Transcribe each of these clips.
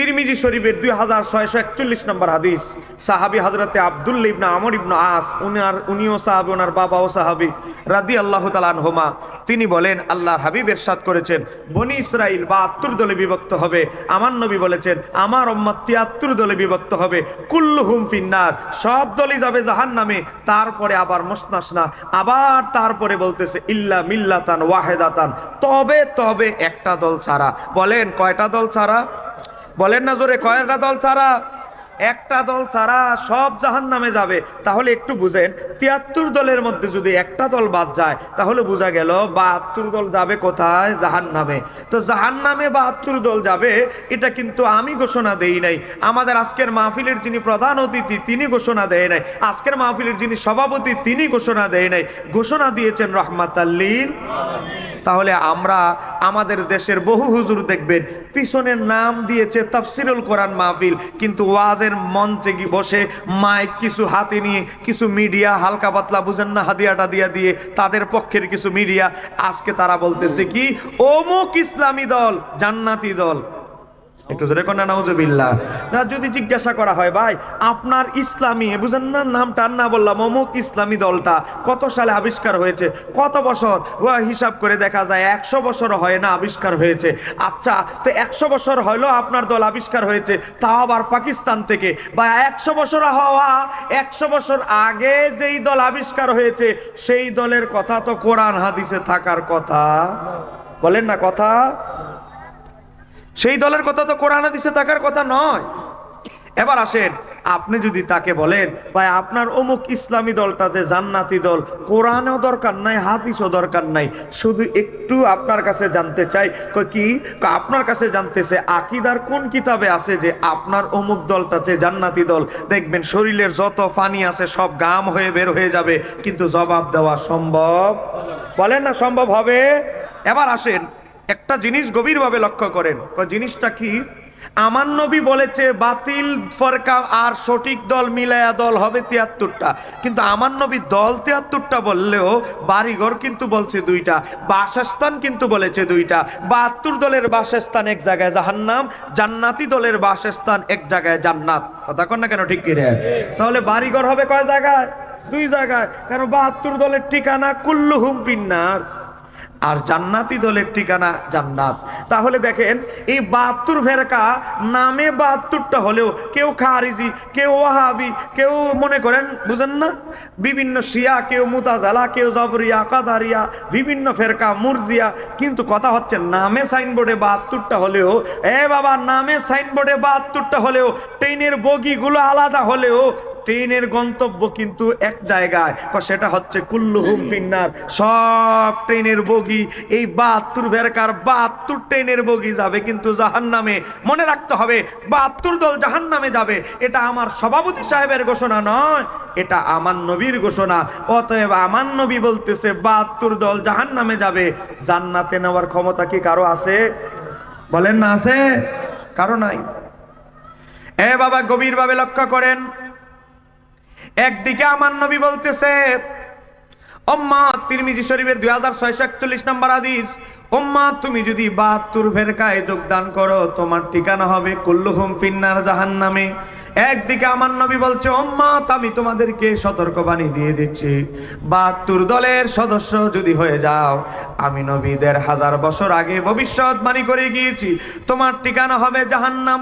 তিরমিজি শরীফের 2641 নম্বর হাদিস, সাহাবী হযরতে আব্দুল্লাহ ইবনে আমর ইবনে আস, উনিও সাহাবী, ওনার বাবাও সাহাবী রাদিয়াল্লাহু তাআলা আনহুমা, তিনি বলেন আল্লাহর হাবিব ইরশাদ করেছেন বনি ইসরাইল 72 দলে বিভক্ত হবে। আমার নবী বলেছেন আমার উম্মত 73 দলে বিভক্ত হবে। কুল্লুহুম ফিন্নার, সব দলই যাবে জাহান্নামে। তারপরে আবার মুসনাসনা, আবার তারপরে বলতেছে ইল্লা মিল্লাতান ওয়াহিদাতান, তবে একটা দল ছাড়া। বলেন কয়টা দল ছাড়া? বলেন না জোরে, কয়টা দল ছাড়া? একটা দল ছাড়া সব জাহান্নামে যাবে। তাহলে একটু বুঝেন, 73 দলের মধ্যে যদি একটা দল বাদ যায় তাহলে বোঝা গেল 72 দল যাবে কোথায়? জাহান্নামে। তো জাহান্নামে 72 দল যাবে, এটা কিন্তু আমি ঘোষণা দেই নাই। আমাদের আজকের মাহফিলের যিনি প্রধান অতিথি তিনি ঘোষণা দেয় নাই। আজকের মাহফিলের যিনি সভাপতি তিনি ঘোষণা দেয় নাই, ঘোষণা দিয়েছেন রাহমাতাল লিল আলামিন। তাহলে আমরা আমাদের দেশের বহু হুজুর দেখবেন পিছনের নাম দিয়েছে তাফসিরুল কোরআন মাহফিল, কিন্তু ওয়াজের মঞ্চে কি বসে মাইক কিছু হাতে নিয়ে কিছু মিডিয়া হালকা পাতলা, বুঝেন না, হাদিয়াটা দিয়ে তাদের পক্ষের কিছু মিডিয়া, আজকে তারা বলতেছে কি অমুক ইসলামী দল জান্নাতি দল। একটু জোরে কোন নাউজুবিল্লাহ। যদি জিজ্ঞাসা করা হয় ভাই আপনার ইসলামী, বুঝেন না, নামটা না বললাম, অমুক ইসলামী দলটা কত সালে আবিষ্কার হয়েছে, কত বছর, ও হিসাব করে দেখা যায় 100 বছর হয় না আবিষ্কার হয়েছে। আচ্ছা, তো 100 বছর হলো আপনার দল আবিষ্কার হয়েছে, তাও আবার পাকিস্তান থেকে। বা 100 বছর হওয়া 100 বছর আগে যেই দল আবিষ্কার হয়েছে সেই দলের কথা তো কোরআন হাদিসে থাকার কথা। বলেন না কথা, সেই দলের কথা তো কোরআন হাদিসে থাকার কথা নয়। এবার আসেন, আপনি যদি তাকে বলেন ভাই আপনার অমুক ইসলামী দলটা যে জান্নাতি দল, কোরআনও দরকার নাই হাদিসও দরকার নাই, শুধু একটু আপনার কাছে জানতে চাই, কি আপনার কাছে জানতেছে আকীদার কোন কিতাবে আছে যে আপনার অমুক দলটা যে জান্নাতি দল, দেখবেন শরীরের যত পানি আছে সব গাম হয়ে বের হয়ে যাবে, কিন্তু জবাব দেওয়া সম্ভব? বলেন না সম্ভব হবে? এবার আসেন, একটা জিনিস গভীরভাবে লক্ষ্য করেন, জিনিসটা কি? আমার নবী বলেছে বাতিল ফরকা আর সঠিক দল মিলায়া দল হবে 73টা, কিন্তু আমার নবী দল 73টা বললেও বাড়িঘর কিন্তু বলছে 2টা, বাসস্থান কিন্তু বলেছে 2টা। 72 দলের বাসস্থান এক জায়গায় জাহান্নাম, জান্নাতি দলের বাসস্থান এক জায়গায় জান্নাত। কথা কন না কেন, ঠিক কি রে? তাহলে বাড়িঘর হবে কয় জায়গায়? 2 জায়গায়। কারণ 72 দলের ঠিকানা কুল্লুহুম ফিন্নার, আর জান্নাতি দলের ঠিকানা জান্নাত। তাহলে দেখেন এই 72 ফেরকা নামে 72টা হলেও কেউ খারিজি, কেউ ওয়াহাবি, কেউ মনে করেন বুঝেন না বিভিন্ন শিয়া, কেউ মুতাজালা, কেউ জবরিয়া, কাদারিয়া, বিভিন্ন ফেরকা, মুরজিয়া, কিন্তু কথা হচ্ছে নামে সাইনবোর্ডে 72টা হলেও, বাবা নামে সাইনবোর্ডে 72টা হলেও, ট্রেনের বগিগুলো আলাদা হলেও ট্রেনের গন্তব্য কিন্তু এক জায়গায়, সেটা হচ্ছে কুল্লুহুম ফিন্নার। সব ট্রেনের বগি এই 72 ফেরকার 72 ট্রেনের বগি যাবে কিন্তু জাহান্নামে। মনে রাখতে হবে 72 দল জাহান্নামে যাবে, এটা আমার সভাপতি সাহেবের ঘোষণা নয়, এটা আমার নবীর ঘোষণা। অতএব আমার নবী বলতেছে 72 দল জাহান্নামে যাবে, জান্নাতে নেওয়ার ক্ষমতা কি কারো আছে? বলেন না আছে? কারো নাই। বাবা গভীরভাবে লক্ষ্য করেন, একদিকে আমার নবী বলতেছে উম্মাত, তিরমিজি শরীফের 2641 নম্বর হাদিস, উম্মাত তুমি যদি 72 ফেরকায় যোগদান করো তোমার ঠিকানা হবে কুল্লুহুম ফিন্নার, জাহান্নামে। একদিকে আমার নবী বলছে উম্মাত আমি তোমাদেরকে সতর্কবাণী দিয়ে দিচ্ছি, 72 দলের সদস্য যদি হয়ে যাও, আমি নবী 1000 বছর আগে ভবিষ্যৎবাণী করে গিয়েছি তোমার ঠিকানা হবে জাহান্নাম।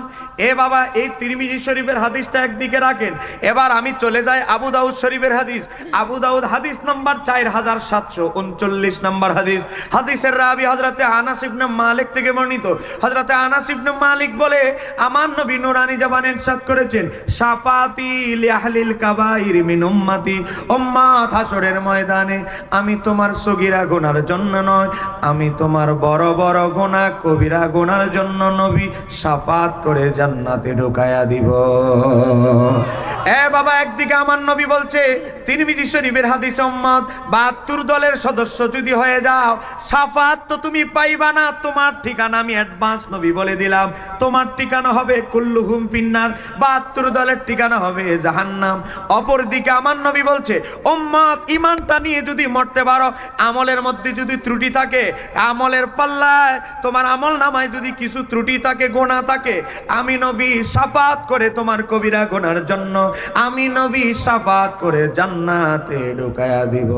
বাবা এই তিরমিজি শরীফের হাদিসটা একদিকে রাখেন, এবার আমি চলে যাই আবু দাউদ শরীফের হাদিস। আবু দাউদ হাদিস নাম্বার 4739 নম্বর হাদিস। হাদিসের রাবি হযরতে আনাস ইবনে মালিক থেকে বর্ণিত। হযরতে আনাস ইবনে মালিক বলে আমার নবী নূরানি জবানে ইরশাদ করেছেন শাফাতি লিআহলিল কাবাইর মিন উম্মতি, উম্মাত হাসরের ময়দানে আমি তোমার সগীরা গুনার জন্য নয়, আমি তোমার বড় বড় গুনাহ কবিরা গুনার জন্য নবী শাফাত করে জান্নাতে ঢুকায়া দিব। বাবা একদিকে আমার নবী বলছে তিরমিজি শরীফের হাদিস উম্মত 72 দলের সদস্য যদি হয়ে যাও, শাফাত তো তুমি পাইবা না, তোমার ঠিকানা আমি অ্যাডভান্স নবী বলে দিলাম। তোমার ঠিকানা হবে কুল্লুহুম ফিন্নার, 72 দলের ঠিকানা হবে জাহান্নাম। অপরদিকে আমার নবী বলছে, উম্মত ঈমানটা নিয়ে যদি মরতে পারো, আমলের মধ্যে যদি ত্রুটি থাকে, আমলের পাল্লায় তোমার আমল নামায় যদি কিছু ত্রুটি থাকে, গোনা থাকে, আমি নবী শাফাত করে তোমার কবিরা গোনার জন্য আমি নবী শাফাত করে জান্নাতে ঢুকায়া দিব।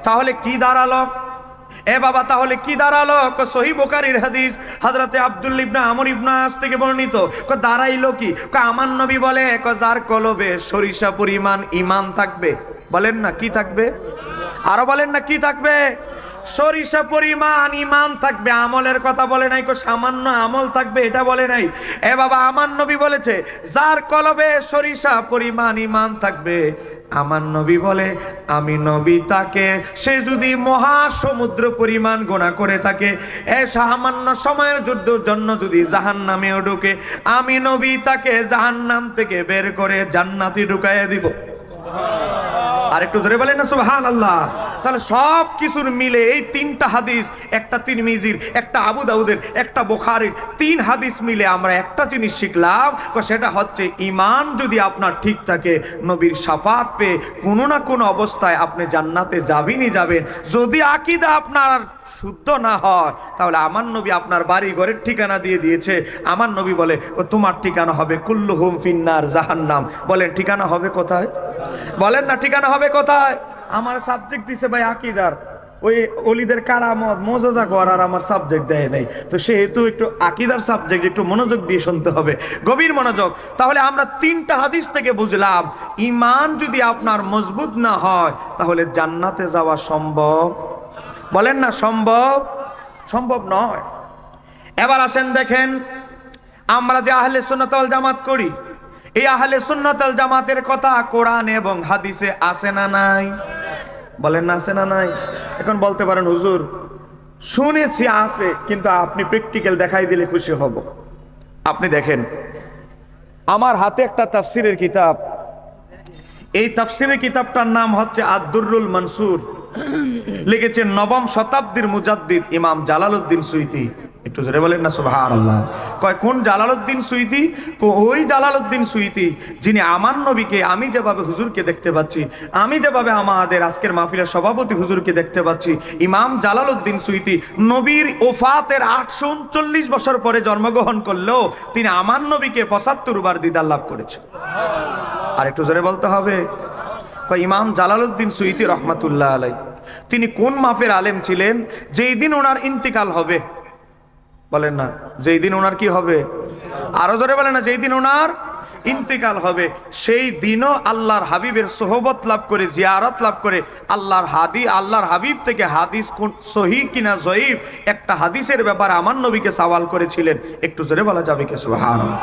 তাহলে কি দাঁড়ালো এ বাবা? তাহলে কি দাঁড়ালো? সহিহ বুখারীর হাদিস, হযরতে আব্দুল্লাহ ইবনে আমর ইবনে আস থেকে বর্ণিত। দাঁড়াইলো কি? আমার নবী বলে, যার কলবে সরিষা পরিমাণ ঈমান থাকবে, বলেন না কি থাকবে, আরো বলেন না কি থাকবে? সরিষা পরিমাণ ঈমান থাকবে। আমলের কথা বলে নাই, সামান্য আমল থাকবে এটা বলে নাই। এ বাবা, আমার নবী বলেছে যার কলবে সরিষা পরিমাণ ঈমান থাকবে, আমার নবী বলে আমি নবী তাকে, সে যদি মহাসমুদ্র পরিমাণ গুনাহ করে থাকে, সামান্য সময়ের জন্য যদি জাহান্নামেও ঢুকে, আমি নবী তাকে জাহান্নাম থেকে বের করে জান্নাতে ঢুকাইয়া দিব। আর একটু জোরে বলেন না সুবহানাল্লাহ। তাহলে সব কিছুর মিলে এই তিনটা হাদিস, একটা তিরমিজির, একটা আবু দাউদের, একটা বুখারীর, 3 হাদিস মিলে আমরা একটা জিনিস শিখলাম, সেটা হচ্ছে ঈমান যদি আপনার ঠিক থাকে, নবীর শাফাত পেয়ে কোনো না কোনো অবস্থায় আপনি জান্নাতে যাবেনই যাবেন। যদি আকীদা আপনার শুদ্ধ না হয়, তাহলে আমার নবী আপনার বাড়ি ঘরের ঠিকানা দিয়ে দিয়েছে। আমার নবী বলে তোমার ঠিকানা হবে কুল্লুহুম ফিন্নার জাহান্নাম। বলেন ঠিকানা হবে কোথায়? বলেন না ঠিকানা হবে কোথায়? আমার সাবজেক্ট দিছে ভাই আকীদার, ওই ওলিদের কারামত মোজাজা করার আমার সাবজেক্ট দেয় নাই, তো সেহেতু একটু আকীদার সাবজেক্ট একটু মনোযোগ দিয়ে শুনতে হবে, গভীর মনোযোগ। তাহলে আমরা 3টা হাদিস থেকে বুঝলাম, ঈমান যদি আপনার মজবুত না হয়, তাহলে জান্নাতে যাওয়া সম্ভব, বলেন না সম্ভব নয়। এবার আসেন দেখেন, আমরা যে আহলে সুন্নাত ওয়াল জামাত করি, এই আহলে সুন্নাত ওয়াল জামাতের কথা কোরআন এবং হাদিসে আছে না নাই? বলেন না আছে না নাই? এখন বলতে পারেন হুজুর শুনেছি আছে, কিন্তু আপনি প্র্যাকটিক্যাল দেখাই দিলে খুশি হব। আপনি দেখেন, আমার হাতে একটা তাফসিরের কিতাব, এই তাফসিরের কিতাবটার নাম হচ্ছে আদ-দুররুল মানসুর, লিখেছেন 9ম শতাব্দীর মুজাদ্দিদ ইমাম জালালউদ্দিন সুয়ুতী। একটু জোরে বলেন না সুবহানাল্লাহ। কোন জালালউদ্দিন সুয়ুতী? ওই জালালউদ্দিন সুয়ুতী যিনি আমার নবীকে, আমি যেভাবে হুজুরকে দেখতে পাচ্ছি, আমি যেভাবে আমাদের আজকের মাহফিলের সভাপতি হুজুরকে দেখতে পাচ্ছি, ইমাম জালালউদ্দিন সুয়ুতী নবীর ওফাতের 839 বছর পরে জন্মগ্রহণ করলেও তিনি আমার নবীকে 75 বার দিদার লাভ করেছেন। আর একটু জোরে বলতে হবে। ইমাম জালালউদ্দিন সুয়ুতী রহমাতুল্লাহ আলাই, তিনি কোন মাফের আলেম ছিলেন? যেই দিন ওনার ইন্তিকাল হবে, বলেন না যেই দিন ওনার কি হবে, আরো জোরে বলেন না যেই দিন ওনার ইন্তিকাল হবে, সেই দিনও আল্লাহর হাবিবের সোহবত লাভ করে, জিয়ারত লাভ করে, আল্লাহর হাবিব থেকে হাদিস কোন সহিহ কিনা জয়ীফ একটা হাদিসের ব্যাপারে আমার নবীকে সওয়াল করেছিলেন। একটু জোরে বলা যাবে কি সুবহানাল্লাহ?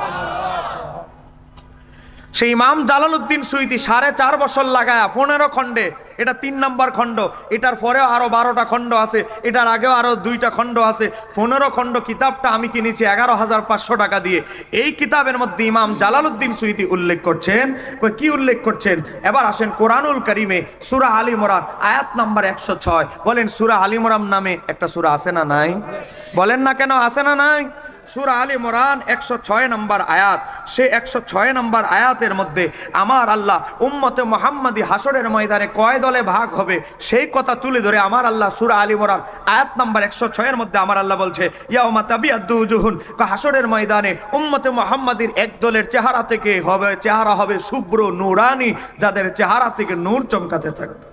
সেই ইমাম জালালউদ্দিন সুয়ুতী 4.5 বছর লাগায়া 15 খণ্ডে, এটা 3 নম্বর খণ্ড, এটার পরেও আরো 12টা খণ্ড আছে, এটার আগেও আরো 2টা খণ্ড আছে, 15 খণ্ড কিতাবটা আমি কিনেছি 11,500 টাকা দিয়ে। এই কিতাবের মধ্যে ইমাম জালালউদ্দিন সুয়ুতী উল্লেখ করছেন, কি উল্লেখ করছেন? এবার আসেন কোরআনুল কারীমে সূরা আল ইমরান আয়াত নাম্বার 106। বলেন সূরা আল ইমরান নামে একটা সূরা আছে না নাই? বলেন না কেন আছে না নাই? সূরা আল ইমরান 106 নম্বর আয়াত। সেই 106 নম্বর আয়াতের মধ্যে আমার আল্লাহ উম্মতে মুহাম্মাদি হাসরের ময়দানে কয় দলে ভাগ হবে সেই কথা তুলে ধরে আমার আল্লাহ সূরা আল ইমরান আয়াত নাম্বার 106 এর মধ্যে আমার আল্লাহ বলছে, ইয়াউমা তাবিয়াদ্দু উজুহুন, হাসরের ময়দানে উম্মতে মুহাম্মাদির এক দলের চেহারা হবে শুভ্র নূরানি, যাদের চেহারা থেকে নূর চমকাতে থাকবে।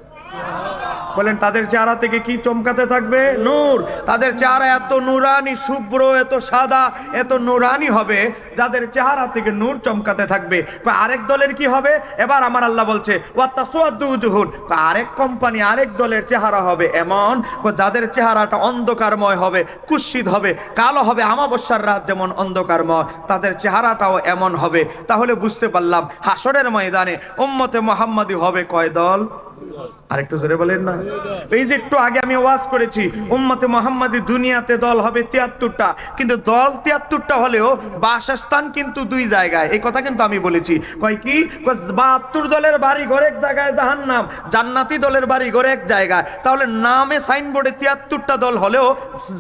বলেন তাদের চেহারা থেকে কি চমকাতে থাকবে? নূর। তাদের চেহারা এত নূরানি, শুভ্র, এত সাদা, এত নূরানি হবে, যাদের চেহারা থেকে নূর চমকাতে থাকবে। আরেক দলের কি হবে? এবার আমার আল্লাহ বলছে ওয়া তাসওয়াদ্দু উজুহুন, আরেক কোম্পানি, আরেক দলের চেহারা হবে এমন, যাদের চেহারাটা অন্ধকারময় হবে, কুৎসিত হবে, কালো হবে, আমাবস্যার রাত যেমন অন্ধকারময়, তাদের চেহারাটাও এমন হবে। তাহলে বুঝতে পারলাম হাসরের ময়দানে উম্মতে মুহাম্মাদি হবে কয় দল? আরেকটু জোরে বলেন না। এই যে একটু আগে আমি ওয়াজ করেছি উম্মতে মুহাম্মাদি দুনিয়াতে দল হবে 73টা, কিন্তু দল 73টা হলেও বাসস্থান কিন্তু 2 জায়গায়। এই কথা কিন্তু আমি বলেছি। কয় কি? 72 দলের বাড়ি ঘর এক জায়গায় জাহান্নাম, জান্নাতি দলের বাড়ি ঘর এক জায়গায়। তাহলে নামে সাইনবোর্ডে 73টা দল হলেও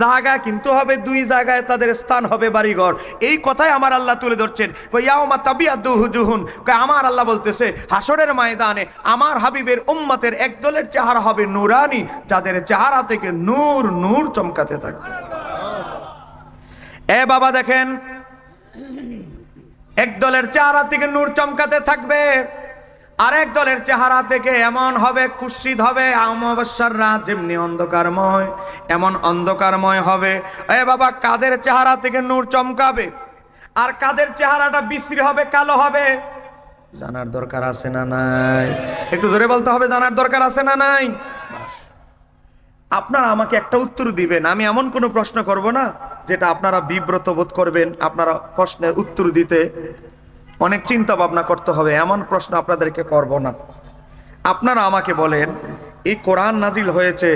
জায়গা কিন্তু হবে 2 জায়গায়, তাদের স্থান হবে বাড়িঘর। এই কথাই আমার আল্লাহ তুলে ধরছেন। ইয়াউমা তাবিয়াদ্দু উজুহুন, আমার আল্লাহ বলতেছে হাসরের ময়দানে আমার হাবিবের উম্মতের এক দলের চেহারা হবে নূরানি, যাদের চেহারা থেকে নূর নূর চমকাতে থাকবে। এ বাবা দেখেন, এক দলের চেহারা থেকে নূর চমকাতে থাকবে, আরেক দলের চেহারা থেকে এমন হবে কুৎসিত হবে, অমাবস্যার রাত যেমনি অন্ধকারময় এমন অন্ধকারময় হবে। এ বাবা, কাদের চেহারা থেকে নূর চমকাবে আর কাদের চেহারাটা বিশ্রী হবে, কালো হবে? জানার দরকার আছে না নাই? একটু জোরে বলতে হবে, জানার দরকার আছে না নাই? আপনারা আমাকে একটা উত্তর দিবেন, আমি এমন কোনো প্রশ্ন করব না যেটা আপনারা বিব্রত বোধ করবেন। আপনারা প্রশ্নের উত্তর দিতে অনেক চিন্তা ভাবনা করতে হবে, এমন প্রশ্ন আপনাদেরকে করব না। আপনারা আমাকে বলেন, এই কোরআন নাজিল হয়েছে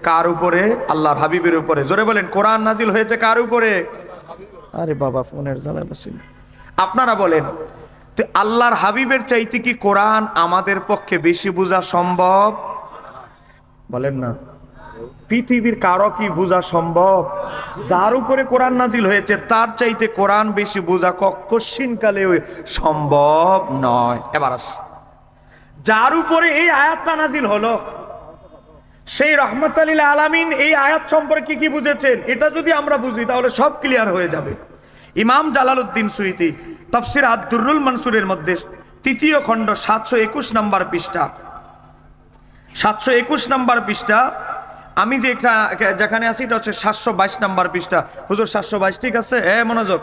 কার উপরে? আল্লাহর হাবিবের উপরে। জোরে বলেন, কোরআন নাজিল হয়েছে কার উপরে? আরে বাবা, ফোনের জ্বালায় বাসিল। আপনারা বলেন তো, আল্লাহর হাবিবের চাইতে কি কোরআন আমাদের পক্ষে বেশি বোঝা সম্ভব? বলেন না। পৃথিবীর কারো কি বোঝা সম্ভব? যার উপরে কোরআন নাজিল হয়েছে তার চাইতে কোরআন বেশি বোঝা কখনকালে সম্ভব নয়। এবার আস, যার উপরে এই আয়াতটা নাজিল হলো সেই রহমতুল লিল আলামিন এই আয়াত সম্পর্কে কি বুঝেছেন, এটা যদি আমরা বুঝি তাহলে সব ক্লিয়ার হয়ে যাবে। ইমাম জালালউদ্দিন সুয়ুতী তাফসীর আদ-দুররুল মানসুরের মধ্যে 3য় খণ্ড 721 নম্বর পৃষ্ঠা, 721 নম্বর পৃষ্ঠা, আমি যেখানে আছি এটা হচ্ছে 722 নম্বর পৃষ্ঠা। হুজুর 722 ঠিক আছে? মনোযোগ।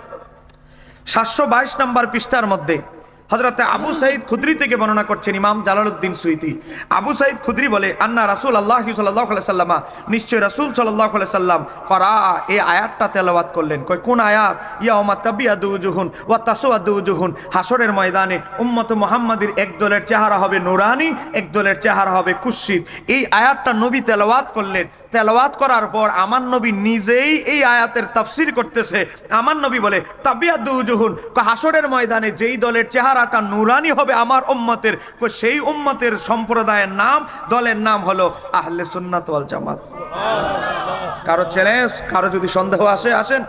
722 নম্বর পৃষ্ঠার মধ্যে হযরতে আবু সাঈদ খুদরি থেকে বর্ণনা করছেন ইমাম জালালউদ্দিন সুয়ুতী। আবু সাঈদ খুদরি বলে, আন্না রাসূলুল্লাহ সাল্লাল্লাহু আলাইহি সাল্লাম, নিশ্চয় রাসূল সাল্লাল্লাহু আলাইহি সাল্লাম করা এই আয়াতটা তেলাওয়াত করলেন। কয় কোন আয়াত? ইয়াউমা তাবিয়াদু উজুহুন ওয়া তাসওয়াদু উজুহুন, হাসরের ময়দানে উম্মত মুহাম্মাদের এক দলের চেহারা হবে নুরানি, এক দলের চেহারা হবে কুৎসিত। এই আয়াতটা নবী তেলাওয়াত করলেন। তেলাওয়াত করার পর আমার নবী নিজেই এই আয়াতের তাফসীর করতেছে। আমার নবী বলে, তাবিয়াদু উজুহুন, হাসরের ময়দানে যেই দলের চেহারা নুরানি হবে আমার উম্মতের, সেই উম্মতের সম্প্রদায়ের নাম, দলের নাম হলো আহলে সুন্নাত ওয়াল জামাত। কারো চ্যালেঞ্জ, কারো যদি সন্দেহ আসে আসেন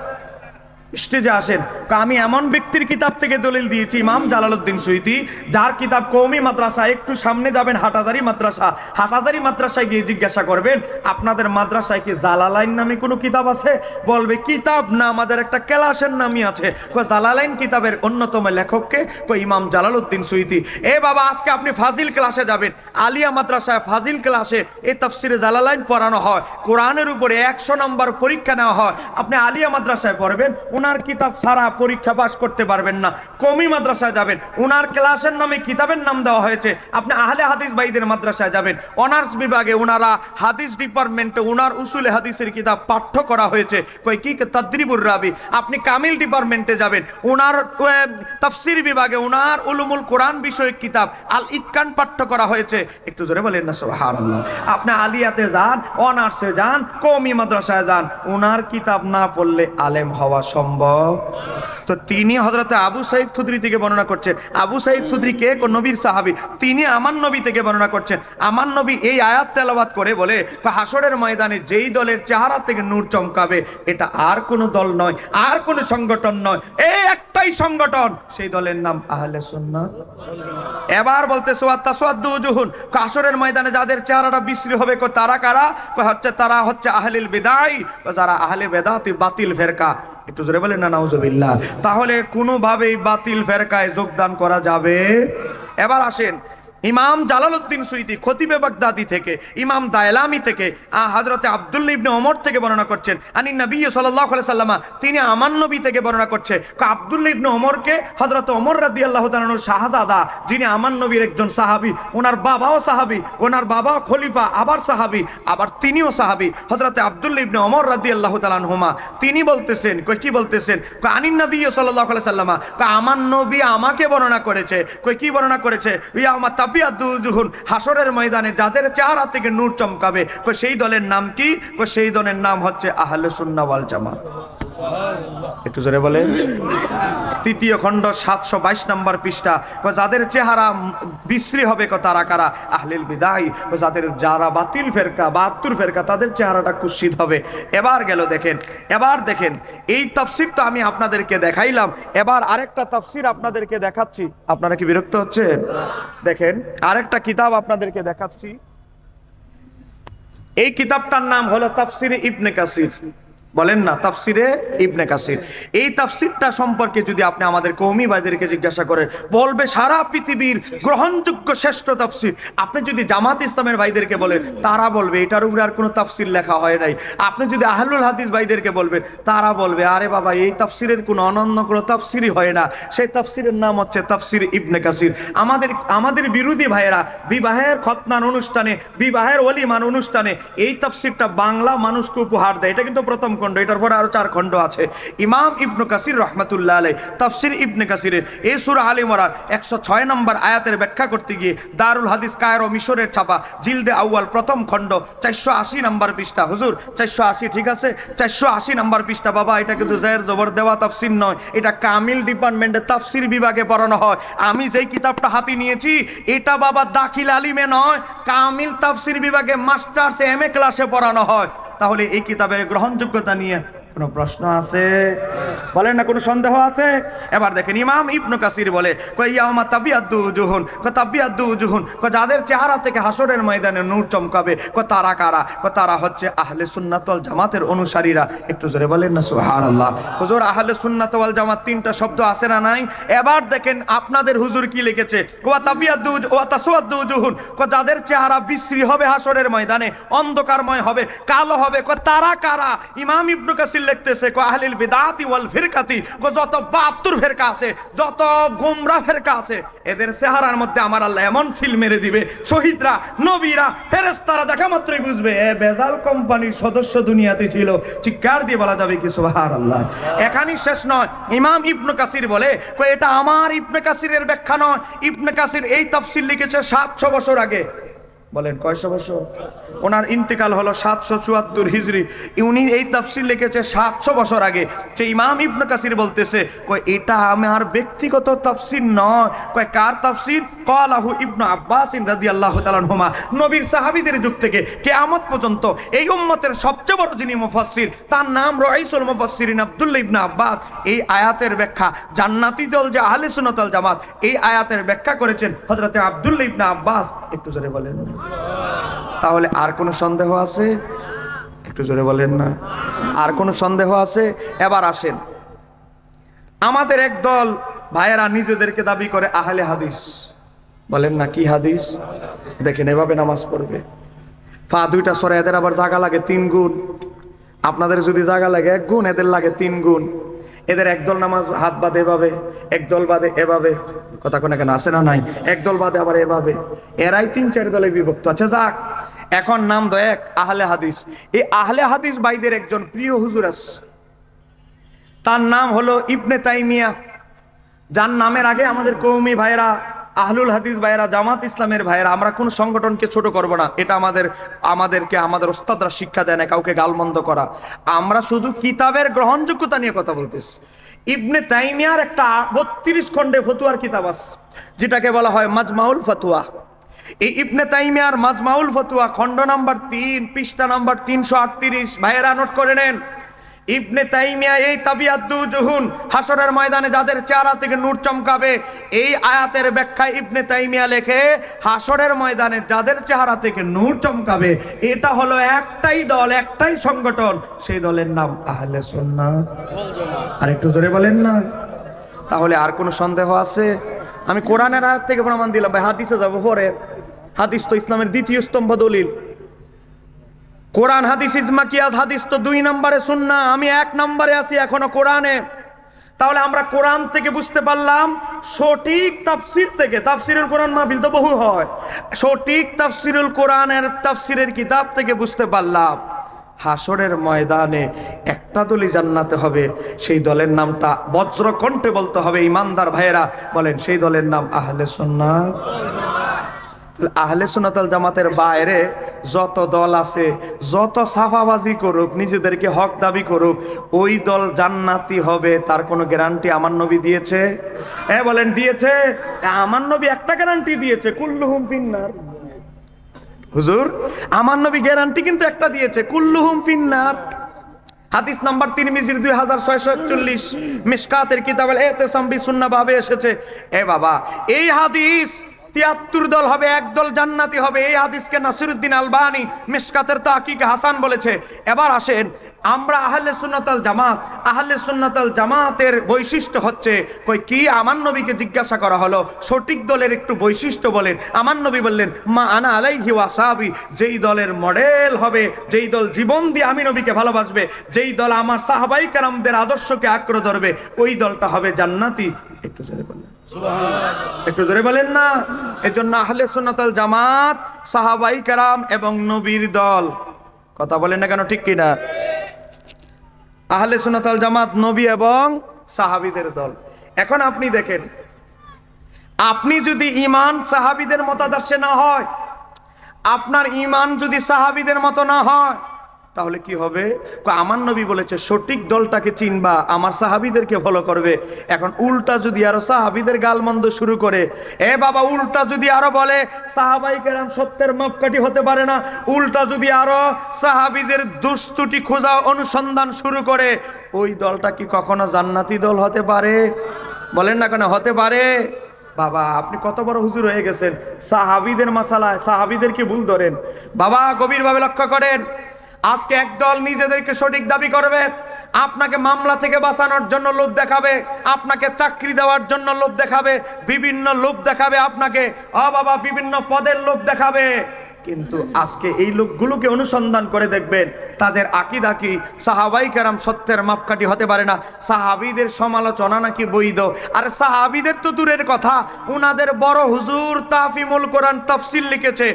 স্টেজে আসেন। আমি এমন ব্যক্তির কিতাব থেকে দলিল দিয়েছি, ইমাম জালালউদ্দিন সুয়ুতী, যার কিতাব কওমি মাদ্রাসা। একটু সামনে যাবেন, হাটহাজারী মাদ্রাসা, হাটহাজারী মাদ্রাসায় গিয়ে জিজ্ঞাসা করবেন আপনাদের মাদ্রাসায় কি জালালাইন নামে কোনো কিতাব আছে? বলবে কিতাব না, আমাদের একটা ক্লাসের নামই আছে। জালালাইন কিতাবের অন্যতম লেখককে? ইমাম জালালউদ্দিন সুয়ুতী। এ বাবা, আজকে আপনি ফাজিল ক্লাসে যাবেন, আলিয়া মাদ্রাসায় ফাজিল ক্লাসে এই তাফসিরে জালালাইন পড়ানো হয়, কোরআনের উপরে 100 নম্বর পরীক্ষা নেওয়া হয়। আপনি আলিয়া মাদ্রাসায় পড়বেন, উনার কিতাব ছাড়া পরীক্ষা পাস করতে পারবেন না। কওমি মাদ্রাসায় যাবেন, উনার ক্লাসের নামে কিতাবের নাম দেওয়া হয়েছে। আপনি আহলে হাদিস ভাইদের মাদ্রাসায় যাবেন, অনার্স বিভাগে উনারা হাদিস ডিপার্টমেন্টে উনার উসুলে হাদিসের কিতাব পাঠ্য করা হয়েছে। কি তাদরিবুর রাবি। আপনি কামিল ডিপার্টমেন্টে যাবেন, উনার তাফসীর বিভাগে উনার উলুমুল কোরআন বিষয়ক কিতাব আল ইতকান পাঠ্য করা হয়েছে। একটু জোরে বলেন না সুবহানাল্লাহ। আপনি আলিয়াতে যান, অনার্সে যান, কওমি মাদ্রাসায় যান, উনার কিতাব না পড়লে আলেম হওয়া সম্ভব? তো তিনি হযরতে আবু সাঈদ খুদরি থেকে বর্ণনা করছেন। আবু সাঈদ খুদরি কে? নবীর সাহাবী। তিনি আমার নবী থেকে বর্ণনা করছেন। আমার নবী এই আয়াত তেলাওয়াত করে বলে, হাসরের ময়দানে যেই দলের চেহারা থেকে নূর চমকাবে, এটা আর কোনো দল নয়, আর কোনো সংগঠন নয়, এই একটাই সংগঠন, সেই দলের নাম আহলে সুন্নাত। এবার বলতেছে ওয়া তাসওয়াদু উজুহুন, হাসরের ময়দানে যাদের চেহারাটা বিশ্রী হবে, তারা কারা? তারা হচ্ছে আহলিল বিদআহ, যারা আহলে বেদাতি, বাতিল ফেরকা। একটু জোরে বলেন না নাউজুবিল্লাহ। তাহলে কোনোভাবেই বাতিল ফেরকায় যোগদান করা যাবে? এবার আসেন, ইমাম জালালউদ্দিন সুয়ুতী খতিবে বাগদাদি থেকে, ইমাম দায়লামি থেকে, হযরতে আব্দুল্লাহ ইবনে ওমর থেকে বর্ণনা করছেন। আনি নবী সাল্লাল্লাহু আলাইহি সাল্লাম, তিনি আমার নবী থেকে বর্ণনা করছে। আব্দুল্লাহ ইবনে ওমরকে হযরতে ওমর রাদিয়াল্লাহু তাআলা আনহু শাহজাদা, যিনি আমার নবীর একজন সাহাবী, ওনার বাবাও সাহাবী, ওনার বাবা খলিফা, আবার সাহাবী, আবার তিনিও সাহাবী, হযরতে আব্দুল্লাহ ইবনে ওমর রাদিয়াল্লাহু তাআলা আনহুমা। তিনি বলতেছেন, কি বলতেছেন? আনি নবী সাল্লাল্লাহু আলাইহি সাল্লাম, আমার নবী আমাকে বর্ণনা করেছে। কি বর্ণনা করেছে? ইয়াউমা তাবিয়াদ্দু উজুহুন, হাসরের ময়দানে যাদের চেহারা থেকে নূর চমকাবে, কয় সেই দলের নাম কি? কয় সেই দলের নাম হচ্ছে আহলে সুন্নাহ ওয়াল জামাত। একটু জোরে বলেন। তৃতীয় খণ্ড 722 নম্বর পৃষ্ঠা, যাদের চেহারা বিশ্রী হবে তারা কারা? আহলিল বিদায়, যারা বাতিল ফেরকা 72 ফেরকা তাদের চেহারাটা কুৎসিত হবে। এবার গেল দেখেন, এবার দেখেন এই তাফসীর তো আমি আপনাদেরকে দেখাইলাম, এবার আরেকটা তাফসীর আপনাদেরকে দেখাচ্ছি। আপনারা কি বিরক্ত হচ্ছেন? দেখেন আরেকটা কিতাব আপনাদেরকে দেখাচ্ছি। এই কিতাবটার নাম হলো তাফসিরে ইবনে কাসির। বলেন না, তাফসিরে ইবনে কাসির। এই তাফসিরটা সম্পর্কে যদি আপনি আমাদের কওমি ভাইদেরকে জিজ্ঞাসা করেন, বলবে সারা পৃথিবীর গ্রহণযোগ্য শ্রেষ্ঠ তাফসির। আপনি যদি জামাত ইসলামের ভাইদেরকে বলেন, তারা বলবে এটার উপরে আর কোনো তাফসির লেখা হয় নাই। আপনি যদি আহলুল হাদিস ভাইদেরকে বলবেন, তারা বলবে আরে বাবা এই তাফসিরের কোনো অনন্য কোনো তাফসিরই হয় না। সেই তাফসিরের নাম হচ্ছে তাফসির ইবনে কাসির। আমাদের বিরোধী ভাইয়েরা বিবাহের খতনার অনুষ্ঠানে, বিবাহের ওলিমার অনুষ্ঠানে এই তাফসিরটা বাংলা মানুষকে উপহার দেয়। এটা কিন্তু প্রথম খণ্ড, এটার পরে আরো 4 খণ্ড আছে। ইমাম ইবনে কাসির রহমাতুল্লাহ আলাইহি তাফসির ইবনে কাসিরের এই সূরা আলে ইমরান 106 নম্বর আয়াতের ব্যাখ্যা করতে গিয়ে দারুল হাদিস কায়রো মিশরের ছাপা জিলদে আউয়াল প্রথম খণ্ড 480 নম্বর পৃষ্ঠা। হুজুর 480 ঠিক আছে? 480 নম্বর পৃষ্ঠা। বাবা এটা কিন্তু জের জবর দেওয়া তাফসির নয়, এটা কামিল ডিপার্টমেন্টে তাফসির বিভাগে পড়ানো হয়। আমি যেই কিতাবটা হাতে নিয়েছি এটা বাবা দাখিল আলিমে নয়, কামিল তাফসির বিভাগে মাস্টার্স এমএ ক্লাসে পড়ানো হয়। তাহলে এই কিতাবের গ্রহণযোগ্যতা নিয়ে কোনো প্রশ্ন আছে? বলেন না, কোনো সন্দেহ আছে? এবার দেখেন ইমাম ইবনে কাসির বলে ইয়াউমা তাবিয়াদ্দু উজুহুন, তাবিয়াদ্দু উজুহুন, যাদের চেহারা থেকে হাসরের ময়দানে নূর চমকাবে, তারা কারা? তারা হচ্ছে আহলে সুন্নাত ওয়াল জামাতের অনুসারীরা। একটু জোরে বলেন না সুবহানাল্লাহ। হুজুর আহলে সুন্নাত ওয়াল জামাত 3টা শব্দ আছে না নাই? এবার দেখেন আপনাদের হুজুর কি লিখেছে, তাবিয়াদ্দু ওয়া তাসওয়াদ্দু উজুহুন, যাদের চেহারা বিশ্রী হবে হাসরের ময়দানে, অন্ধকারময় হবে, কালো হবে, তারা কারা? ইমাম ইবনে কাসির লিখতেছে আহলিল বিদাতি ওয়াল ফিরকাতি, যত 72 ফেরকা আছে, যত গোমরা ফেরকা আছে, এদের চেহারার মধ্যে আমার আল্লাহ এমন সিল মেরে দিবে, শহীদরা, নবীরা, ফেরেশতারা দেখা মাত্রই বুঝবে এ বেজাল কোম্পানির সদস্য দুনিয়াতে ছিল। চিৎকার দিয়ে বলা যাবে কি সুবহানাল্লাহ। এখানেই শেষ নয়, ইমাম ইবনে কাসির বলে এটা আমার ইবনে কাসিরের ব্যাখ্যা নয়। ইবনে কাসির এই তাফসীর লিখেছে 700 বছর আগে। বলেন কয়শো বছর? ওনার ইন্তেকাল হলো 774 হিজরি। উনি এই তাফসীর লিখেছে 700 বছর আগে। যে ইমাম ইবনে কাসির বলতেছে এটা আমার ব্যক্তিগত তাফসীর নয়। কার তাফসীর? ক্বালাহু ইবনে আব্বাস রাদিয়াল্লাহু তাআলা আনহুমা। নবীর সাহাবীদের যুগ থেকে কিয়ামত পর্যন্ত এই উম্মতের সবচেয়ে বড় যিনি মুফাসসির, তার নাম রাইসুল মুফাসসিরিন আব্দুল্লাহ ইবনে আব্বাস। এই আয়াতের ব্যাখ্যা জান্নাতি দল যে আহলে সুন্নাত ওয়াল জামাত, এই আয়াতের ব্যাখ্যা করেছেন হযরতে আব্দুল্লাহ ইবনে আব্বাস। একটু জোরে বলেন। তাহলে আর কোনো সন্দেহ আছে? একটু জোরে বলেন না। আর কোনো সন্দেহ আছে? এবার আসেন, আমাদের একদল ভাইয়েরা নিজেদেরকে দাবি করে আহলে হাদিস। বলেন না কি হাদিস? দেখেন এভাবে নামাজ পড়বে, পা দুইটা সরে, এদের আবার জায়গা লাগে 3 গুণ। আপনাদের যদি জায়গা লাগে 1 গুণ, এদের লাগে 3 গুণ। এদের একদল নামাজ হাত বাঁধে এভাবে, একদল বাঁধে এভাবে। কথা কোন এখানে আছে না নাই? একদল বাদে আবার এভাবে। এরাই 3-4 দলে বিভক্ত। আচ্ছা যাক, এখন নাম তো এক, আহলে হাদিস। এই আহলে হাদিস ভাইদের একজন প্রিয় হুজুর আছে, তার নাম হলো ইবনে তাইমিয়া, যার নামের আগে আমাদের কওমি ভাইরা, আহলুল হাদিস ভাইরা, জামাত ইসলামের ভাইরা, আমরা কোন সংগঠনকে ছোট করব না। এটা আমাদেরকে আমাদের ওস্তাদরা শিক্ষা দেয় না কাউকে গালমন্দ করা। আমরা শুধু কিতাবের গ্রহণযোগ্যতা নিয়ে কথা বলতেছি। ইবনে তাইমিয়ার একটা 32 খণ্ডে ফতুয়ার কিতাব আছে, যেটাকে বলা হয় মাজমাউল ফতুয়া। এই ইবনে তাইমিয়ার মাজমাউল ফতুয়া খণ্ড নাম্বার 3 পৃষ্ঠা নাম্বার 338। ভাইয়েরা নোট করে নেন। ইবনে তাইমিয়া এই তাবিয়াদ্দু উজুহুন, হাসরের ময়দানে যাদের চেহারা থেকে নূর চমকাবে, এই আয়াতের ব্যাখ্যায় ইবনে তাইমিয়া লেখে হাসরের ময়দানে যাদের চেহারা থেকে নূর চমকাবে এটা হলো একটাই দল, একটাই সংগঠন, সেই দলের নাম আহলে সুন্নাত। আর একটু জোরে বলেন না। তাহলে আর কোনো সন্দেহ আছে? আমি কোরআনের আয়াত থেকে প্রমাণ দিলাম ভাই, হাদিসে যাব পরে। হাদিস তো ইসলামের দ্বিতীয় স্তম্ভ দলিল। কোরআন হাদিস ইজমা কিয়াস, হাদিস তো 2 নম্বরে, সুন্নাহ আমি 1 নম্বরে আছি এখনো কোরআনে। তাহলে আমরা কোরআন থেকে বুঝতে পারলাম সঠিক তাফসীর থেকে, তাফসীরুল কোরআন মাহফিল তো বহু হয়, সঠিক তাফসীরুল কোরআনের তাফসীরের কিতাব থেকে বুঝতে পারলাম হাসরের ময়দানে একটা দলই জান্নাতে হবে। সেই দলের নামটা বজ্রকণ্ঠে বলতে হবে ইমানদার ভাইয়েরা, বলেন সেই দলের নাম আহলে সুন্নাত। আহলে সুন্নাত ওয়াল জামাতের বাইরে যত দল আছে, যত সাফাবাজি করুক, নিজেদেরকে হক দাবি করুক, ওই দল জান্নাতি হবে তার কোনো গ্যারান্টি আমার নবী দিয়েছে? বলেন দিয়েছে? আমার নবী একটা গ্যারান্টি দিয়েছে, কুল্লুহুম ফিন্নার। হুজুর, আমার নবী গ্যারান্টি কিন্তু একটা দিয়েছে, কুল্লুহুম ফিন্নার। হাদিস নাম্বার তিরমিজির 2641, মিশকাতের কিতাবের ইতিসাম বিসুন্নাহ ভাবে এসেছে। বাবা, এই হাদিস 73 দল হবে, এক দল জান্নাতি হবে। এই হাদিসকে নাসিরউদ্দিন আলবানী মিশকাতের তাহকিকে হাসান বলেছে। এবার আসেন, আমরা আহলে সুন্নাত ওয়াল জামাত, আহলে সুন্নাত ওয়াল জামাতের বৈশিষ্ট্য হচ্ছে কই কি? আমার নবীকে জিজ্ঞাসা করা হলো সঠিক দলের একটু বৈশিষ্ট্য বলেন। আমার নবী বললেন, মা আনা আলাইহি ওয়া আসহাবি, যেই দলের মডেল হবে, যেই দল জীবন দিয়ে আমি নবীকে ভালোবাসবে, যেই দল আমার সাহাবায়ে কেরামদের আদর্শকে আঁকড়ে ধরবে, ওই দলটা হবে জান্নাতি। একটু জোরে বলেন সুবহানাল্লাহ, একটু জোরে বলেন না। এজন্য আহলে সুন্নাত ওয়াল জামাত সাহাবায়ে কেরাম এবং নবীর দল। কথা বলেন না কেন, ঠিক কিনা? আহলে সুন্নাত ওয়াল জামাত নবী এবং সাহাবীদের দল। এখন আপনি দেখেন, আপনি যদি ঈমান সাহাবীদের মতাদর্শে না হয়, আপনার ঈমান যদি সাহাবীদের মতো না হয়, তাহলে কি হবে? আমার নবী বলেছে সঠিক দলটাকে চিনবা, আমার সাহাবীদেরকে ফলো করবে। এখন উল্টা যদি আরো সাহাবীদের গালমন্দ শুরু করে, বাবা, উল্টা যদি আরো বলে সাহাবায়ে কেরাম সত্যের মাপকাঠি হতে পারে না, উল্টা যদি আরো সাহাবীদের দুস্তুটি খোঁজা অনুসন্ধান শুরু করে, ওই দলটা কি কখনো জান্নাতি দল হতে পারে? বলেন না কেন হতে পারে? বাবা, আপনি কত বড় হুজুর হয়ে গেছেন, সাহাবীদের মাসালায় সাহাবীদেরকে ভুল ধরেন। বাবা, গভীরভাবে লক্ষ্য করেন, আজকে একদল নিজেদেরকে সঠিক দাবি করবে, আপনাকে মামলা থেকে বাঁচানোর জন্য লোভ দেখাবে, আপনাকে চাকরি দেওয়ার জন্য লোভ দেখাবে, বিভিন্ন লোভ দেখাবে আপনাকে, বাবা, বিভিন্ন পদের লোভ দেখাবে। কিন্তু আজকে এই লোকগুলোকে অনুসন্ধান করে দেখবেন, তাদের আকীদা কি? সাহাবায়ে কেরাম সত্যের মাপকাঠি হতে পারে না, সাহাবীদের সমালোচনা নাকি বৈধ। আর সাহাবীদের তো দূরের কথা, উনাদের বড় হুজুর তাফিমুল কোরআন তাফসীর লিখেছে।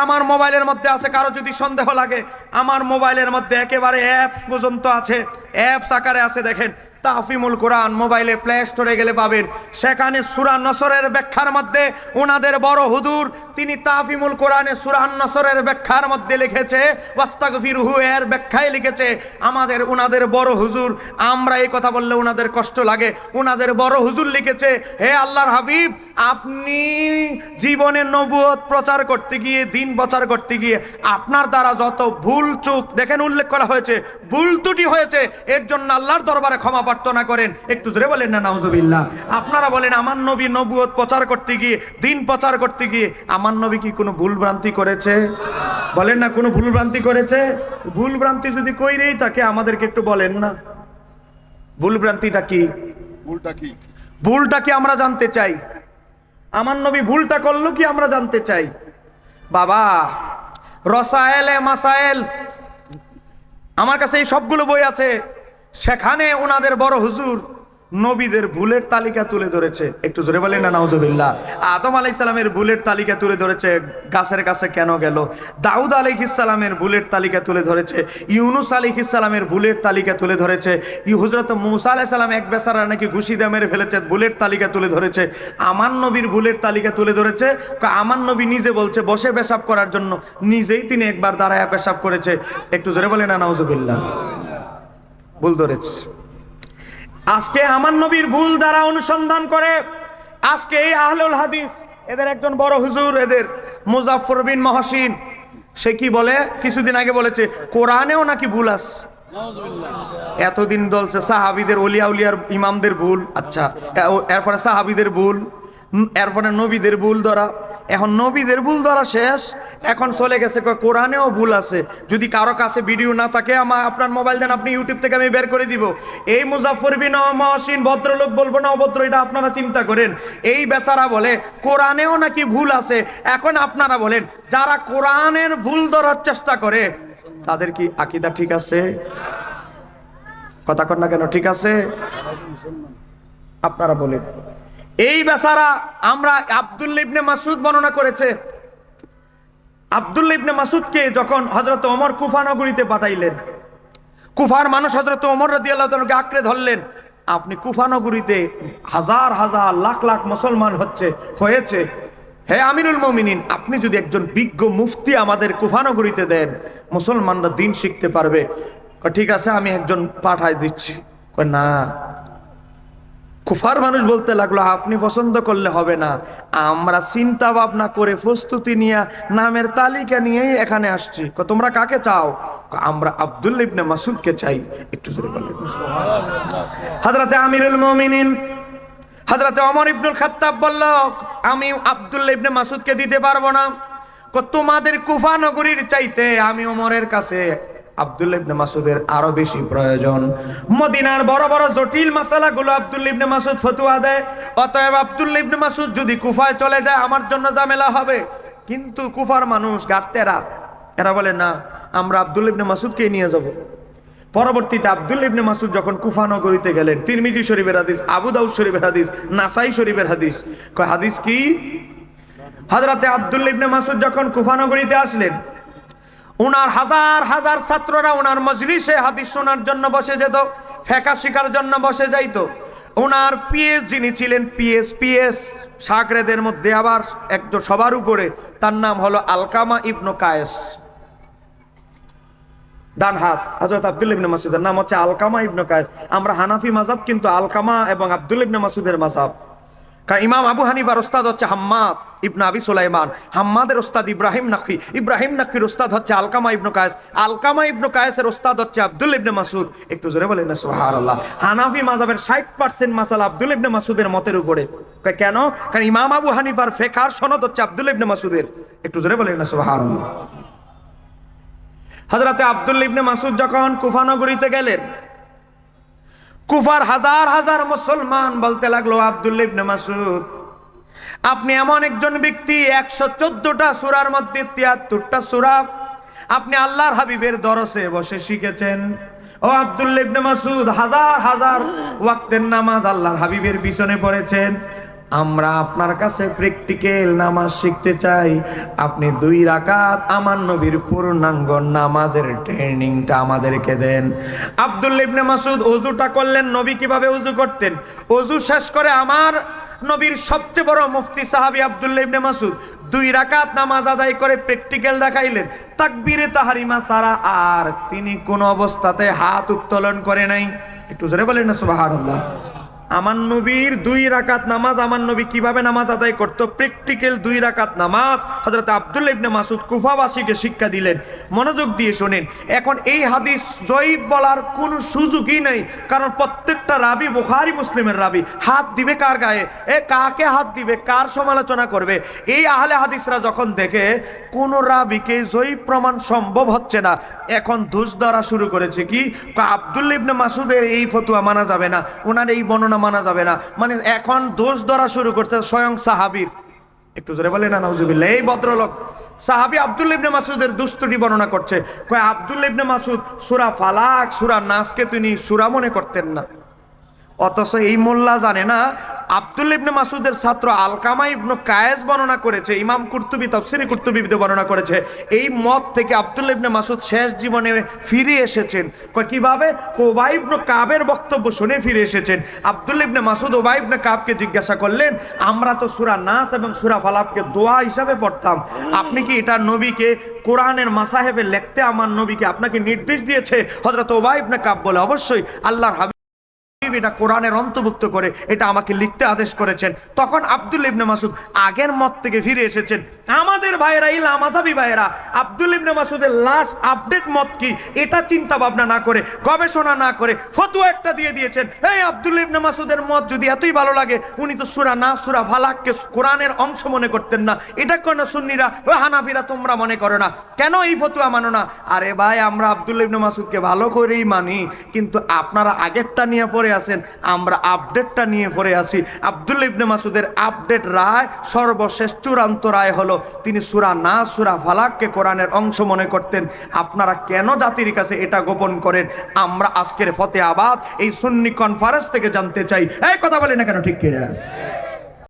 আমার মোবাইলের মধ্যে আছে, কারো যদি সন্দেহ লাগে, আমার মোবাইলের মধ্যে একেবারে অ্যাপস পর্যন্ত আছে, অ্যাপস আকারে আছে। দেখেন, তাফিমুল কোরআন মোবাইলে প্লে স্টোরে গেলে পাবেন। সেখানে সূরা নসরের ব্যাখ্যার মধ্যে ওনাদের বড় হুজুর তিনি তাফিমুল কোরআনে সূরা নসরের ব্যাখ্যার মধ্যে লিখেছে, ওয়াস্তাগফিরুহু এর ব্যাখ্যায় লিখেছে ওনাদের বড় হুজুর। আমরা এই কথা বললে ওনাদের কষ্ট লাগে। ওনাদের বড় হুজুর লিখেছে, হে আল্লাহর হাবিব, আপনি জীবনে নবুয়ত প্রচার করতে গিয়ে, দিন প্রচার করতে গিয়ে আপনার দ্বারা যত ভুল চুক, দেখেন উল্লেখ করা হয়েছে, ভুল ত্রুটি হয়েছে, এর জন্য আল্লাহর দরবারে ক্ষমা প্রার্থনা করেন। একটু জোরে বলেন না নাউজুবিল্লাহ। আপনারা বলেন, আমার নবী নবুয়ত প্রচার করতে গিয়ে, দিন প্রচার করতে গিয়ে আমার নবী কি কোনো ভুল ভ্রান্তি করেছে? বলেন না, কোনো ভুল ভ্রান্তি করেছে? ভুল ভ্রান্তি যদি কইরেই থাকে আমাদেরকে একটু বলেন না, ভুল ভ্রান্তিটা কি? ভুলটা কি আমরা জানতে চাই। আমার নবী ভুলটা করলো কি আমরা জানতে চাই। বাবা, রসায়েলে মাসায়েল, আমার কাছে এই সবগুলো বই আছে, সেখানে ওনাদের বড় হুজুর নবীদের ভুলের তালিকা তুলে ধরেছে। একটু জোরে বলেন না নাউজুবিল্লাহ। আদম আলাইহিস সালামের ভুলের তালিকা তুলে ধরেছে, গাছের কাছে কেন গেল। দাউদ আলাইহিস সালামের ভুলের তালিকা তুলে ধরেছে, ইউনুস আলাইহিস সালামের ভুলের তালিকা তুলে ধরেছে, হযরত মূসা আলাইহিস সালাম এক বেচারা নাকি ঘুষি দিয়ে মেরে ফেলেছে, ভুলের তালিকা তুলে ধরেছে। আমার নবীর ভুলের তালিকা তুলে ধরেছে। আমার নবী নিজে বলছে বসে পেশাব করার জন্য, নিজেই তিনি একবার দাঁড়ায় পেশাব করেছে। একটু জোরে বলেন না নাউজুবিল্লাহ। ভুল ধরেছে। আজকে আমার নবীর ভুল দ্বারা অনুসন্ধান করে আজকে এই আহলুল হাদিস, এদের একজন বড় হুজুর, এদের মুজাফফর বিন মহসিন, সে কি বলে, কিছুদিন আগে বলেছে কোরআনেও নাকি ভুল আছে। এতদিন বলছে সাহাবীদের, ওলিয়া উলিয়ার ইমামদের ভুল, আচ্ছা, এরপরে সাহাবীদের ভুল, এরপরে নবীদের ভুল ধরা। এখন নবীদের ভুল ধরা শেষ, এখন চলে গেছে কোরআনেও ভুল আছে। যদি কারো কাছে ভিডিও না থাকে, আপনার মোবাইল দেন, আপনি ইউটিউব থেকে আমি বের করে দিব। এই মুজাফফর বিন মহসিন, ভদ্রলোক বলবো না অভদ্র, এটা আপনারা চিন্তা করেন। এই বেচারা বলে কোরআনেও নাকি ভুল আছে। এখন আপনারা বলেন, যারা কোরআনের ভুল ধরার চেষ্টা করে তাদের কি আকীদা ঠিক আছে? কথা কর না কেন, ঠিক আছে? আপনারা বলেন। এই বেচারা, আমরা আব্দুল্লাহ ইবনে মাসউদ বর্ণনা করেছে, আব্দুল্লাহ ইবনে মাসউদকে যখন হযরত ওমর কুফা নগরীতে পাঠাইলেন, কুফার মানুষ হযরত ওমর রাদিয়াল্লাহু তাআলাকে আঁকড়ে ধরলেন, আপনি কুফা নগরীতে হাজার হাজার লাখ লাখ মুসলমান হয়েছে, হে আমিরুল মুমিনিন, আপনি যদি একজন বিজ্ঞ মুফতি আমাদের কুফানগরীতে দেন, মুসলমানরা দিন শিখতে পারবে। ঠিক আছে, আমি একজন পাঠাই দিচ্ছি। না, কুফার মানুষ বলতে লাগলো, আপনি পছন্দ করলে হবে না, আমরা চিন্তা ভাবনা করে প্রস্তুতি নিয়ে নামের তালিকা নিয়েই এখানে আসছি। তোমরা কাকে চাও? আমরা আব্দুল্লাহ ইবনে মাসউদকে চাই। একটু জোরে বলেন। হযরতে আমিরুল মুমিনিন হযরতে ওমর ইবনুল খাত্তাব বলল, আমি আব্দুল্লাহ ইবনে মাসউদকে দিতে পারবো না। তোমাদের কুফা নগরীর চাইতে আমি ওমরের কাছে আব্দুল্লাহ ইবনে মাসউদের আরো বেশি প্রয়োজন। মদিনার বড় বড় জটিল মাসালাগুলো আব্দুল্লাহ ইবনে মাসউদ ফতোয়া দেয়, অতএব আব্দুল্লাহ ইবনে মাসউদ যদি কুফায় চলে যায় আমার জন্য ঝামেলা হবে। কিন্তু কুফার মানুষ গার্তেরা, এরা বলে না, আমরা আব্দুল্লাহ ইবনে মাসউদকে নিয়ে যাব। পরবর্তীতে আব্দুল্লাহ ইবনে মাসউদ যখন কুফা নগরীতে গেলেন, তিরমিজি শরীফের হাদিস, আবু দাউদ শরীফের হাদিস, নাসাই শরীফের হাদিস। কয় হাদিস কি? হযরতে আব্দুল্লাহ ইবনে মাসউদ যখন কুফা নগরীতে আসলেন, ওনার হাজার হাজার ছাত্ররা ওনার মজলিসে হাদিস শোনার জন্য বসে যেত, ফিকহ শিখার জন্য বসে যাইতো। ওনার পিএস যিনি ছিলেন, পিএস শাগরেদের মধ্যে আবার একজন সবার উপরে, তার নাম হলো আলকামা ইবনে কায়েস। ডান হাত হযরত আব্দুল্লাহ ইবনে মাসউদের নাম হচ্ছে আলকামা ইবনে কায়েস। আমরা হানাফি মাযহাব, কিন্তু আলকামা এবং আব্দুল্লাহ ইবনে মাসউদের মাযহাব। কারণ ইমাম আবু হানিফার ওস্তাদ হচ্ছে হাম্মাদ ইবনে আবি সুলাইমান, হাম্মাদের ওস্তাদ ইব্রাহিম নাকি, ইব্রাহিম নাকির ওস্তাদ হচ্ছে আলকামা ইবনে কায়েস, আলকামা ইবনে কায়েসের ওস্তাদ হচ্ছে আব্দুল্লাহ ইবনে মাসউদ। একটু জোরে বলেন না সুবহানাল্লাহ। হানাফি মাযহাবের 60% মাসালা আব্দুল্লাহ ইবনে মাসউদের মতের উপরে। কেন? কারণ ইমাম আবু হানিফার ফিকহার সনদ হচ্ছে আব্দুল্লাহ ইবনে মাসউদের। একটু জোরে বলেন না সুবহানাল্লাহ। হযরতে আব্দুল্লাহ ইবনে মাসউদ যখন কুফা নগরীতে গেলেন, কুফার হাজার হাজার মুসলমান বলতে লাগলো, আব্দুল্লাহ ইবনে মাসউদ, আপনি এমন একজন ব্যক্তি, 114টা সূরার মধ্যে 73টা সূরা আপনি আল্লাহর হাবিবের দরসে বসে শিখেছেন। ও আব্দুল্লাহ ইবনে মাসউদ, হাজার হাজার ওয়াক্তের নামাজ আল্লাহর হাবিবের পিছনে পড়েছেন। আমরা আপনার কাছে প্র্যাকটিক্যাল নামাজ শিখতে চাই। আপনি 2 রাকাত আমার নবীর পূর্ণাঙ্গ নামাজের ট্রেনিংটা আমাদেরকে দেন। আব্দুল্লাহ ইবনে মাসউদ ওযুটা করলেন, নবী কিভাবে ওযু করতেন। ওযু শেষ করে আমার নবীর সবচেয়ে বড় মুফতি সাহাবী আব্দুল্লাহ ইবনে মাসউদ 2 রাকাত নামাজ আদায় করে প্র্যাকটিক্যাল দেখাইলেন, তাকবীরে তাহরিমা ছাড়া। আর তিনি কোন অবস্থাতে হাত উত্তোলন করে নাই। একটু জোরে বলেন না সুবহানাল্লাহ। আমার নবীর 2 রাকাত নামাজ, আমার নবী কিভাবে নামাজ আদায় করতো, প্র্যাকটিক্যাল 2 রাকাত নামাজ হযরত আব্দুল্লাহ ইবনে মাসউদ কুফাবাসীকে শিক্ষা দিলেন। মনোযোগ দিয়ে শুনেন। এখন এই হাদিস জয়ীফ বলার কোনো সুযোগই নেই, কারণ প্রত্যেকটা রাবী বুখারী মুসলিমের রাবী। হাত দিবে কার গায়ে? কাকে হাত দিবে, কার সমালোচনা করবে? এই আহলে হাদিসরা যখন দেখে কোন রাবীকে জয়ীফ প্রমাণ সম্ভব হচ্ছে না, এখন দোষ ধরা শুরু করেছে। কি? আব্দুল্লাহ ইবনে মাসউদের এই ফতোয়া মানা যাবে না, ওনার এই বর্ণনা মানা যাবে না। মানে এখন দোষ ধরা শুরু করছে স্বয়ং সাহাবীর। একটু জোরে বলেন না নাউজুবিল্লাহ। এই ভদ্রলোক সাহাবী আব্দুল্লাহ ইবনে মাসউদের দুষ্টুটি বর্ণনা করছে। কয় আব্দুল্লাহ ইবনে মাসউদ সূরা ফালাক, সূরা নাসকে তিনি সূরা মনে করতেন না। অথচ এই মোল্লা জানে না, আব্দুল্লাহ ইবনে মাসউদের ছাত্র আলকামা ইবনে কায়েস বর্ণনা করেছে, ইমাম কুরতুবী তাফসীরে কুরতুবীতে বর্ণনা করেছে। এই মত থেকে আব্দুল্লাহ ইবনে মাসউদ শেষ জীবনে ফিরে এসেছেন। কয় কিভাবে? উবাই ইবনে কাবের বক্তব্য শুনে ফিরে এসেছেন। আব্দুল্লাহ ইবনে মাসউদ উবাই ইবনে কাবকে জিজ্ঞাসা করলেন, আমরা তো সূরা নাস এবং সূরা ফালাককে দোয়া হিসাবে পড়তাম, আপনি কি এটা নবীকে কোরআনের মাসাহেবে লিখতে আমার নবীকে আপনাকে নির্দেশ দিয়েছে? হযরত উবাই ইবনে কাব বলে, অবশ্যই আল্লাহর হাবিব এটা কোরআনের অন্তর্ভুক্ত করে এটা আমাকে লিখতে আদেশ করেছেন। তখন আব্দুল্লাহ ইবনে মাসউদ আগের মত থেকে ফিরে এসেছেন। আমাদের ভাইয়েরা, ইলা মাযহাবী ভাইয়েরা, আব্দুল্লাহ ইবনে মাসউদের লাস্ট আপডেট মত কি এটা চিন্তা ভাবনা না করে, গবেষণা না করে ফতোয়া একটা দিয়ে দিয়েছেন। এই আব্দুল্লাহ ইবনে মাসউদের মত যদি এতই ভালো লাগে, উনি তো সূরা নাস, সূরা ফালাককে কোরআনের অংশ মনে করতেন না। এটা কেন সুন্নিরা ও হানাফিরা তোমরা মনে করো না? কেন এই ফতোয়া মানো না? আরে ভাই, আমরা আব্দুল্লাহ ইবনে মাসউদকে ভালো করেই মানি, কিন্তু আপনারা আগেরটা নিয়ে পড়ে আছেন, আমরা আপডেটটা নিয়ে পড়ে আছি। আব্দুল্লাহ ইবনে মাসউদের আপডেট রায়, সর্বশেষ চূড়ান্ত রায় হলো তিনি সূরা নাস, সূরা ফালাককে কোরআনের অংশ মনে করতেন। আপনারা কেন জাতির কাছে এটা গোপন করেন? আমরা আজকের ফতেহাবাদ এই সুন্নি কনফারেন্স থেকে জানতে চাই। এই কথা বলে না কেন? ঠিক কিনা?